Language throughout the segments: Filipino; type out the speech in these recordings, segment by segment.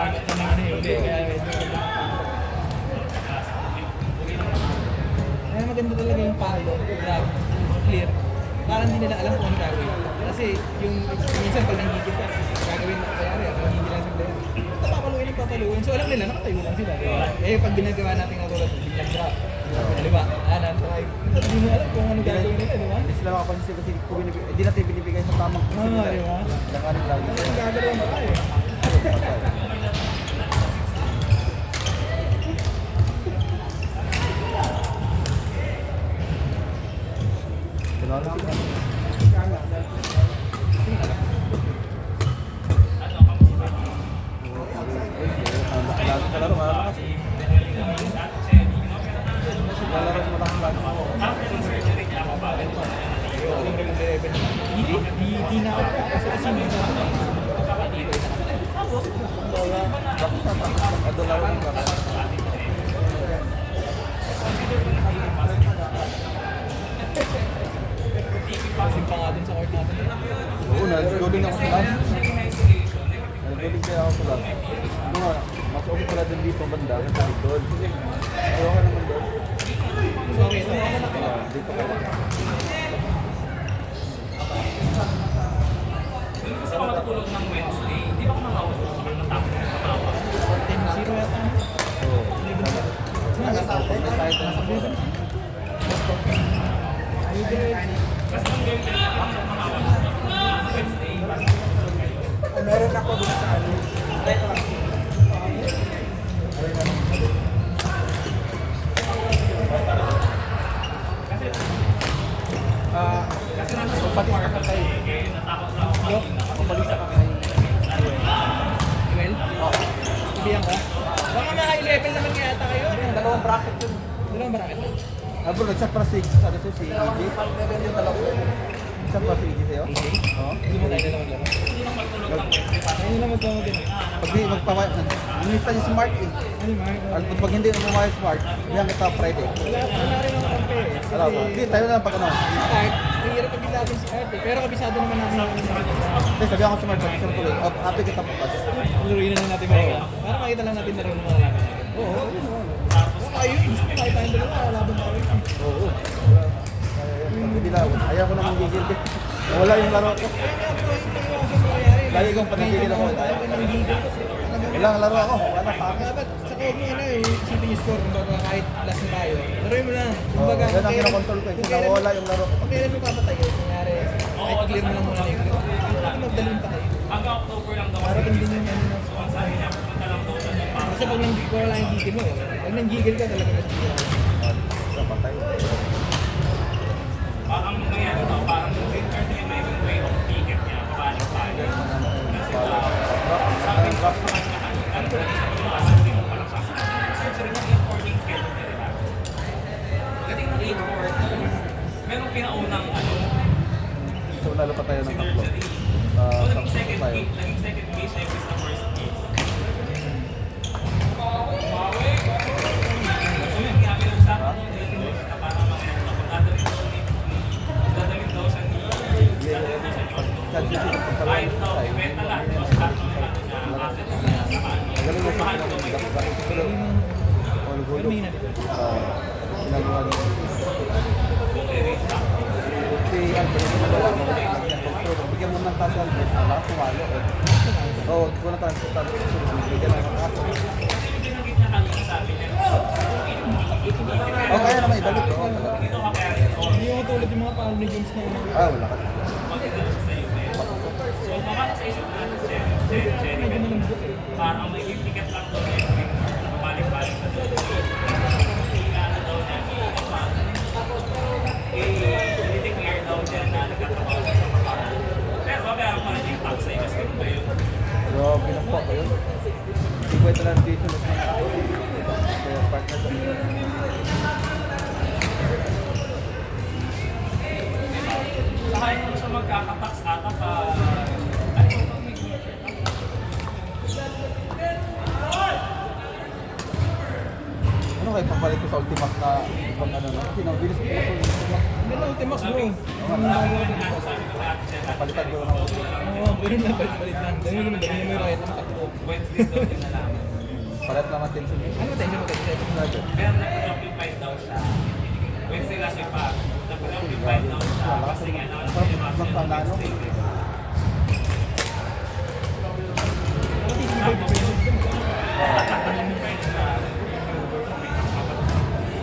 bigat na ng ano yung uli. Kaya medyo kaya maganda talaga yung palo, grab, clear. Parang hindi nila alam kung ano gagawin. Kasi yung minsan pag nanggigil ka, gagawin na kaya rin, nanggigil lang sila. Basta papaluin. So alam nila, nakatayo lang sila. Eh pag ginagawa natin nga tulad, biglang drop. Di ba? Anan, try. Hindi mo alam kung ano gagawin nila, di ba? Hindi sila makapansin kasi hindi natin binibigay sa tamang posibilidad. Di ba? Lakarin lagi. Kasi gagalaw mo tayo. Hindi na ako kasi kasi pa nga dun sa court natin. Oo, nag-duling ako sa last. Nag-duling kaya ako sa last. Mas okay pala din dito banda sa likod. Pero ako naman doon. Sorry, ito. Dito ka lang. Gusto ko matulog ng Wednesday. Di ba ko nakawag? Matapos na matawa. 10-0 yata. Oo. Kasi ang gawin nila, ako makawa ng Wednesday. Meron ako dun sa ano. Pagpalis ka kay Pagpalis ka kay Well? Oo. Ibihan ka? Baka naka-11 naman kaya ata kayo. dalawang bracket yun. Dalawang bracket. Bro, nagsapra-sig sa ano si EJ. Yung dalawa. Nagsapra-sig EJ sa'yo? Oo. Hindi mo tayo dalawang laro. Ayun lang magpamagin. Pag di magpamay, minista niya smart eh. Ano yung Pag hindi mo mamaya smart, yan kita Friday. wala rin naman kampi eh. Alam mo, hindi tayo na lang pag ano. Start, mahirap pag natin si Art eh. Pero kabisado naman namin yung Hindi, sabi ako smart, sabi ko tuloy. Happy kita bukas. luruin na lang natin mga para makita lang natin laro ng mga laban natin. Oo. Kayo, gusto ko kahit tayong dalawa, laban tayo. Oo. Hindi na, ayaw ko namang gigil. Wala yung laro ko. Lagi kong panigil ako. Ilang laro ako, wala sa akin. Dapat sa koob mo ano eh, isipin yung score, kumbaga kahit last na tayo. Laruin mo na. Kumbaga, Yan ang kinakontrol ko eh. Kung nawala yung laro ko. Kung kailan mo papatayo, kunyari, kahit clear mo lang muna yung clear. Bakit magdalhin pa kayo? Hanggang October lang daw. Para hindi yung ano na. Sabi niya, punta lang daw sa Japan. Kasi pag wala yung gigil mo, pag nanggigil ka talaga masira. Kapatay. Ang nangyari daw, parang yung winter din may way of ticket niya. Pabalik tayo. Kasi sabi ko, ano ko lang sabi ko, sabi mo pala siya. Surgery ng importing schedule nila. Gating ng import, merong pinaunang ano. So lalo pa tayo ng tatlo. So, Sa naging second tayo. case, siya is the first case. So, yun, kaya pinag-usapan niya, na para mangyari na kung dadalhin daw siya ni kahit daw, ibenta lang, tapos lahat ng assets niya sa kanya. Magaling mo Mahal siya daw ng may dakdak. Pero Hulog-hulog. may hinabit. Ginagawa niya. i-rate siya. Si Albert, ginagawa mo. Bigyan mo ng taas Albert. Lakas sumalo. Oo, kung na tayo sa taas. Bigyan lang ng taas. Binanggit niya kanina sabi niya, O kaya naman ibalik. Oo, dito ka kaya Hindi yung tulad yung mga paano ni James na wala ka. magdadala siya sa iyo. So, mamala sa isip natin, medyo malambot eh. parang may ticket lang daw next week. Balik-balik sa doon. Ano daw niya, i-declare daw niya na nagkatrabaho siya sa mga. Pero babayaran pa rin yung tax sa US ba yun? Grabe na po kayo. Hindi pwede lang dito na sa kaya partner sa Saka yun siya magkakatax ata pa. ano kayo papalit ko sa Ultimax na pag ano na? Kasi nabilis ko ito. Yan ang Ultimax bro. Palitan ko lang ako. Oo, ganun lang, balik lang. Ganun naman, ganun mo yung riot ng takbo. Wednesday daw din nalaman. Palit lang ang tension. Ano ba tension mo tayo? Pero nag-occupy daw siya. Wednesday last week pa. Nag-occupy daw siya. Kasi nga naman yung mga Wednesday.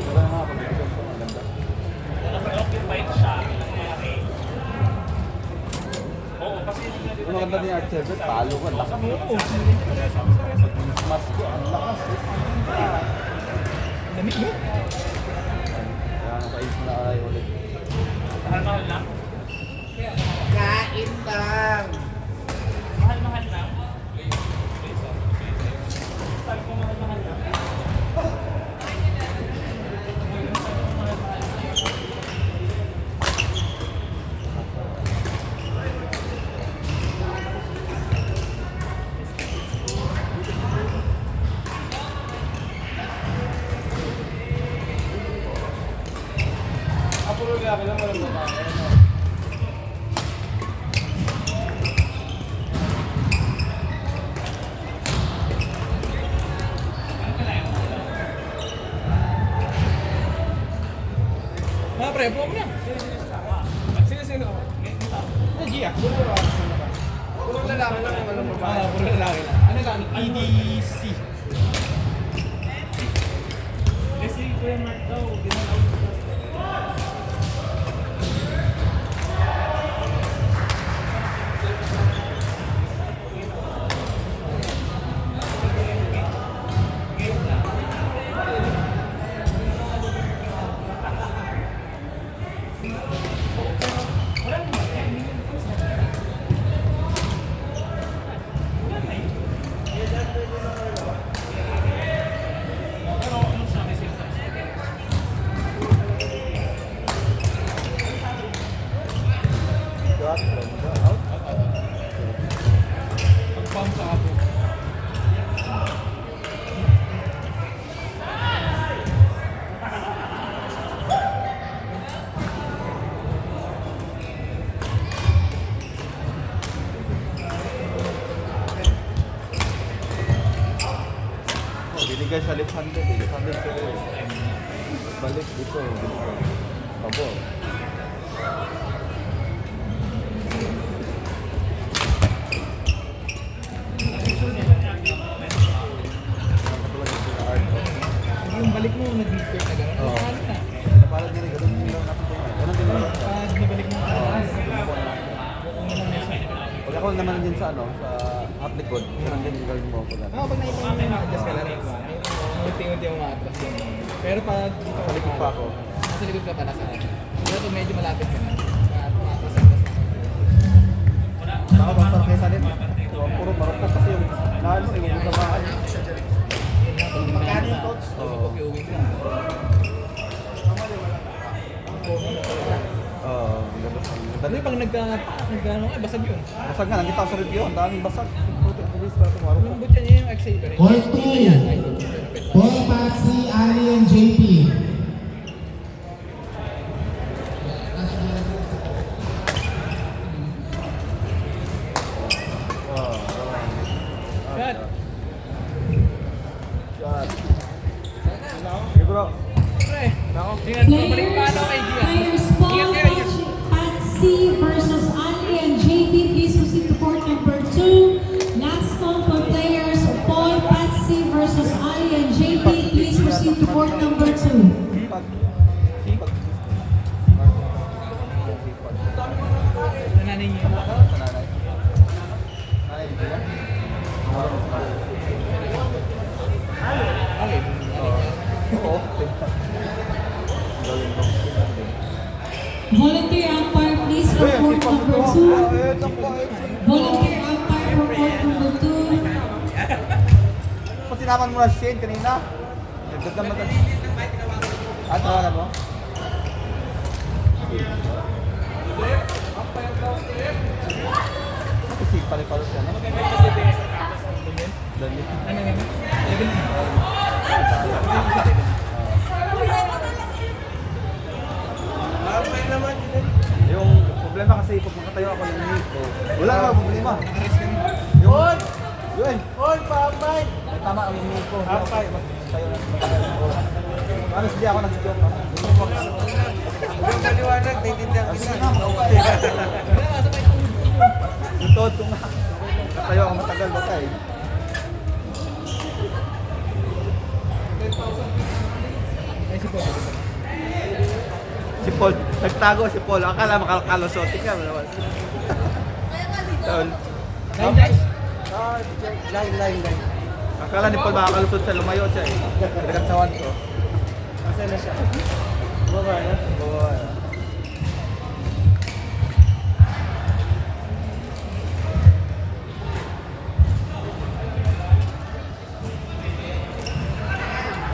Wala nga ako dito. Ang ganda. Nag-occupy siya. Oo, kasi Ang maganda ni Art Service, talo ko. Ang lakas. Oo, Mas ko, ang lakas. lamig mo. Kaya napaisip na ay ulit. mahal-mahal lang. Kain lang. Mahal-mahal lang. Sabi ko mahal-mahal lang. Mga pre, buo mo na. Sino? Ano, Gia? Purong lalaki lang kung walang babae. Puro lalaki lang. Ano lang, EDC. Kasi Kuya Mark daw, ginagawa ko. Pag-pump sa abo. Binigay sa left handed eh. Left handed ko eh. Balik dito. Binigay. Pabo. Yung balik mo, nag-discord na gano'n. Oo. Ano na? Parang din ganun din lang natin tingnan. Ganun din lang. Pag nabalik mo, Pag ako naman din sa ano, sa hot likod, ganun din yung gawin mo ako na. pag nakita mo yung adjust ka lang, unti-unti mo ma-atras yun. Pero pag dito ka Likod pa ako. nasa likod ka pala sa akin. Pero pag medyo malapit ka na, ma-atras. Ako basta kayo sa left. Puro marupok kasi yung naano eh, yung tamaan. Magkano yung coach? Oo. Pag-iuwi ka. Oo, ang ganda. Ang Kasi ganda. pag nagano ka, basag yun. Basag nga, nakita ko sa review, ang daming basag. Pulis para sa marupok. Yung butya niya yung X-Saver. Court 2. Paul Patsy, Ali, and JP. Cut. Shot. Okay bro. Pre, tingnan mo, balik pa ano kay Gia. Players Ingat Paul kayo, Gia. Patsy versus Ali and JP. Please proceed to court number 2. Last call for players Paul Patsy versus Ali and JP. Please proceed to court number 2. Pag. Pag. Nanay niya. Sa nanay. Nanay, dito yan? Okay. Oo. Galing mo. Volunteer umpire, please, for Uy, court ang number sipag ko. 2. Ito po. Volunteer umpire for court number 2. Pag tinaman mo na si Shane kanina. Nagdagdam na tayo. Ah, tawagan mo? Kasi pala siya, no? Dali. Ano nga? Mamay naman Yun! Oy, papay! Ay, tama, ang hindi ko. Papay! Tayo na. Ano, hindi ako nag-joke. Yung maliwanag, naiintindihan kita. Yung toad ko nga. Tayo ako matagal ba tayo? Ay, si Paul. Si Paul, nagtago si Paul. Akala makakalusotin ka. Tol. Nine guys. Line. Akala ni Paul makakalusot siya, lumayo siya eh. Pinagkatsawan ko. Asan na siya? Baba na. Baba na.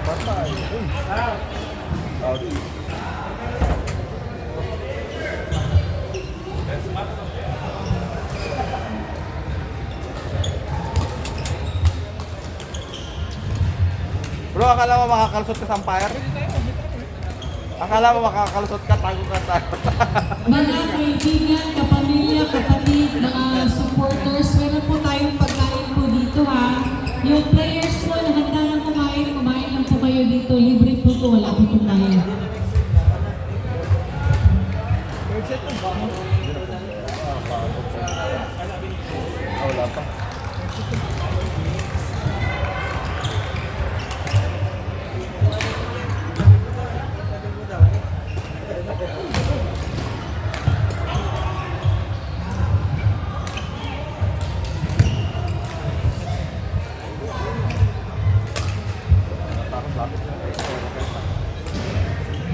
Patay. Out. Bro, akala mo makakalusot ka sa umpire? Akala mo makakalusot ka, tago ka tayo. Mga kaibigan, kapamilya, kapatid, mga supporters, meron po tayong pagkain po dito ha. Yung players po na handa lang kumain lang po kayo dito. Libre po to, wala po po tayo. Third set lang ba? Wala pa.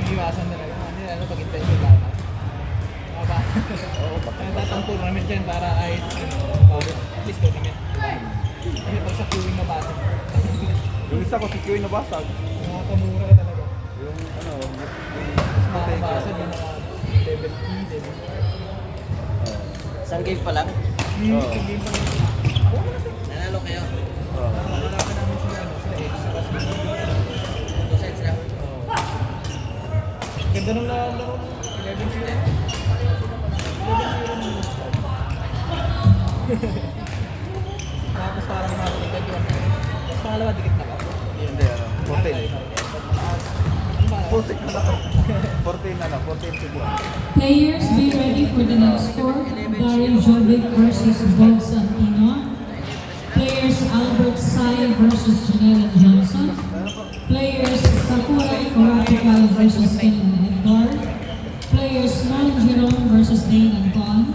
Iiwasan talaga. Hindi ano pag intention tama. Tama ba? Oo, tatang tournament dyan para kahit at least tournament. Kasi pag sa queuing nabasa, Yung isa ko si Kiwi nabasag. nakakamura ka talaga. Yung ano, Mas makakabasa yung mga level E, level Isang game pa lang? Oo. Yung game pa rin. Nanalo kayo? Nakalaban namin sila, sila X, saka sila. 2 sets lang. Ganda ng laro. 11-0. 11-0. Tapos parang nakakalikan yun. Tapos pangalawa, dikit na ba? Hindi, ano, 14. Ano ba? 14 na lang. 14 na lang, 14 siguro. Players, be ready for the next score. Gary Jovic versus Bob Santino. Players, Albert Sai versus Janelle Johnson. Players, Sakura Kurapikal versus Kenan Edgar. Players, Mon Jerome versus Dane Anton.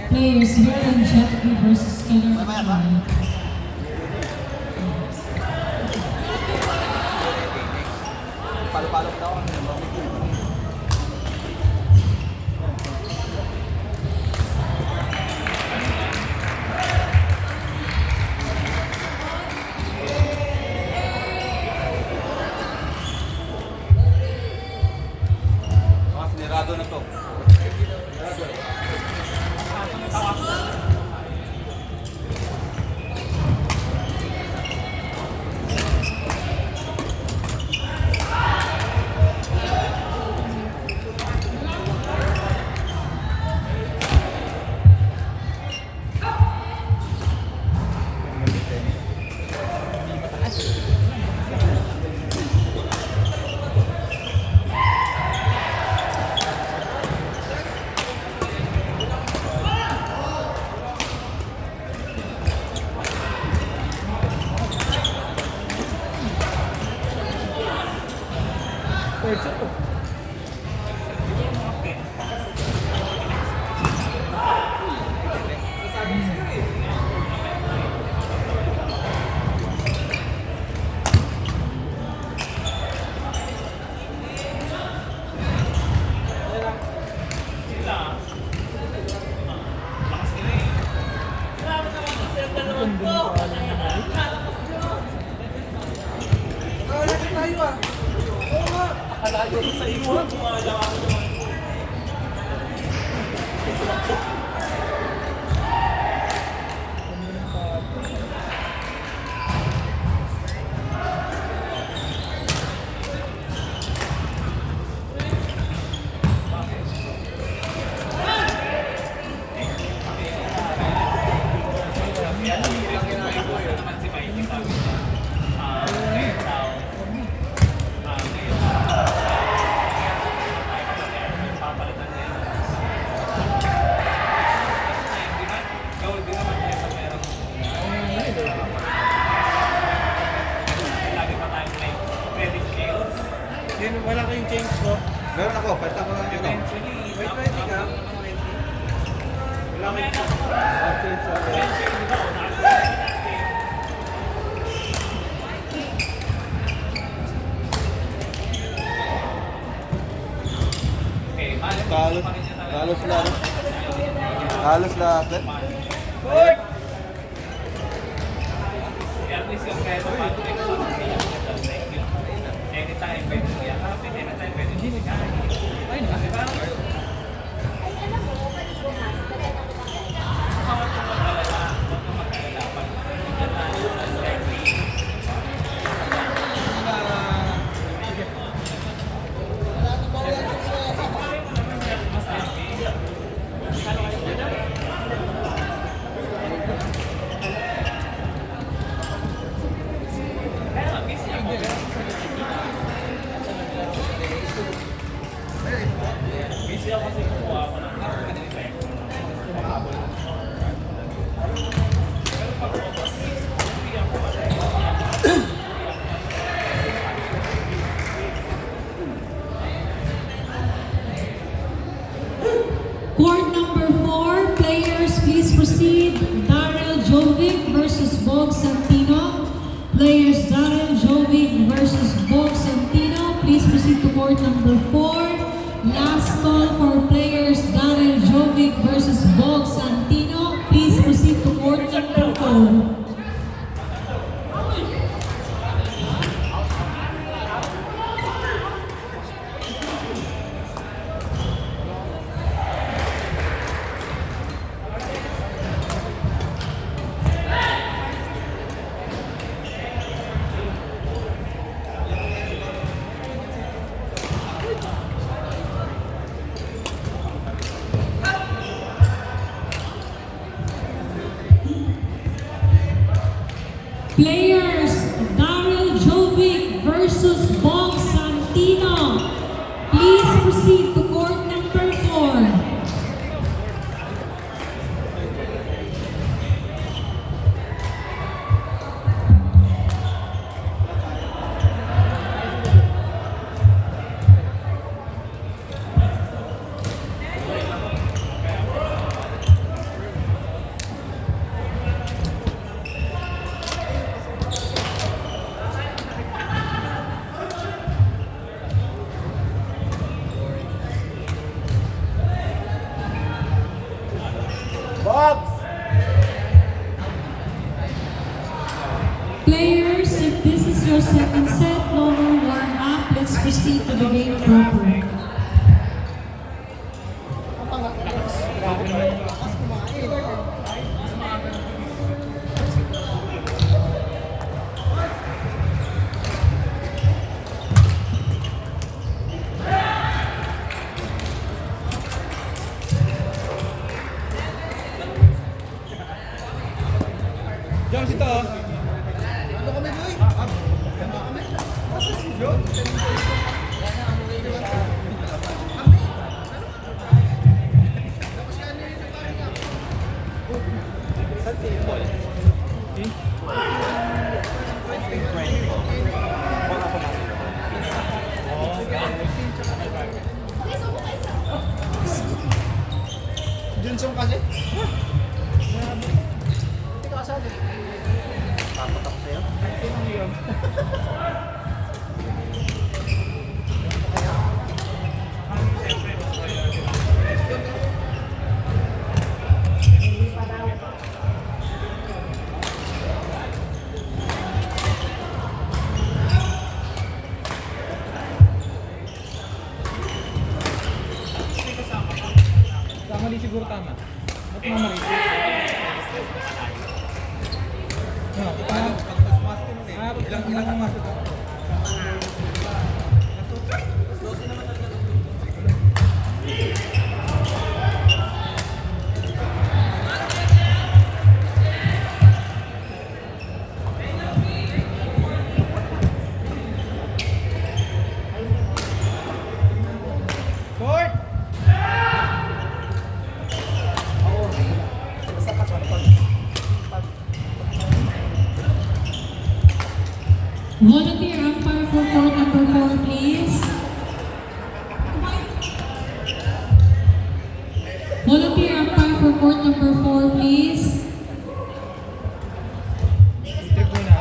Players, Vernon Jeffrey versus Keller Ashman. Palo-palo daw. Mga sinirado na to. Third set to. change ko. Meron ako, pwede ako lang yun. Wait, 20 ka? Mamaya na. Change ako. Di ba, unahan? Okay, mali mo. Halos lahat. Halos lahat. Court! At least yung kaya mo pag-text sa mga anytime pwede mo yakapin, anytime pwede mo sikahin. Ay, na. Diba? Huwag kang mag-alala. Huwag kang mag-alala. Pag nandiyan tayo, most likely, kaya nga, busy ako. Busy ako kasi kukuha ako ng pero pag focus, hindi ako Court number 4, players please proceed. Daryl Jovic versus Bog Santino. Players Daryl Jovic versus Bog Santino. Please proceed to court number 4. Last call for players Daryl Jovic versus Bog Santino. Please proceed to court number 4. Players Daryl Jovic versus Bog Santino. Please proceed to court number 4. Box! Players, if this is your second set, no more warm up. Let's proceed to the game proper. Jones ito. Junson kasi? Hindi ka kasali. Takot ako sa'yo. Tama din siguro tama. Ba't mamali? No, paano? Ilang mas ito? Court! Volunteer umpire for court number 4, please. court number 4, please. Trip muna.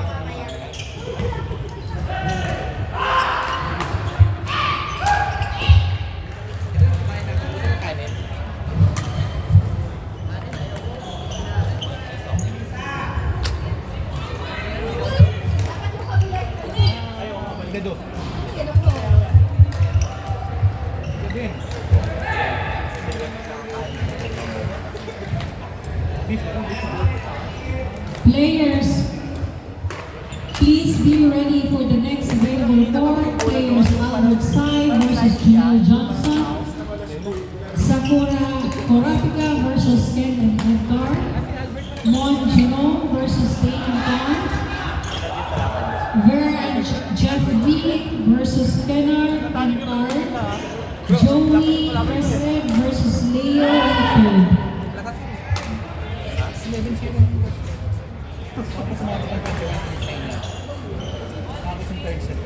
Gado. Gado yun. Beef, beef. Players, please be ready for the next available court. Players Albert Sai versus Gino Johnson. Sakura Korapika versus Ken and Edgar. Mon Jerome versus Dayton Khan. Ver and Jeff V versus Kennard Pankar. Joey Crescent versus Leo Anfield. 11-0. Tapos umabot ang pag-29 na. Tapos yung third set.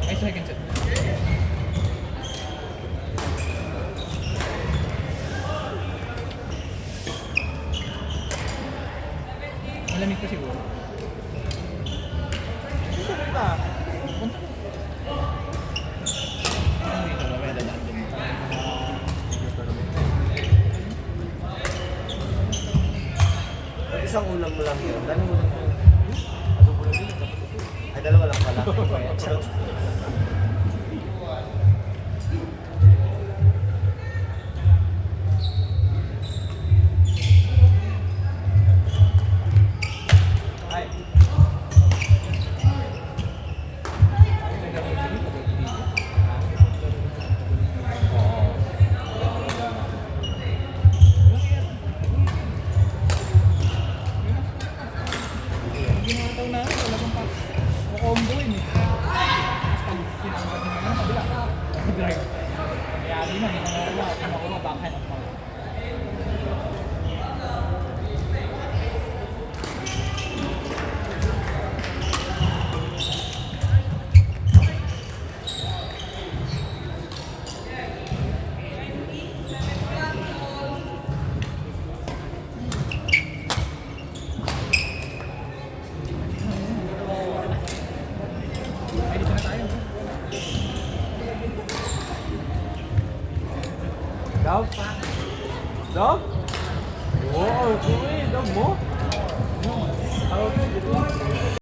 Ay, second set. Malamig pa siguro. Ano dito? Mamaya dadaan din. Isang ulam mo lang yun. Dami ulam mo. Ay, dalawa lang pala. Charot. Ginataw na, wala bang pa. Makombo yun eh. Tapos pag pinangkat mo na, kabila. Drive. Kaya di na, hindi na nakuha. Kung nakuha, backhand at mga. Ay, dito na tayo. Dog? Dog? Oo, okay. Dog mo?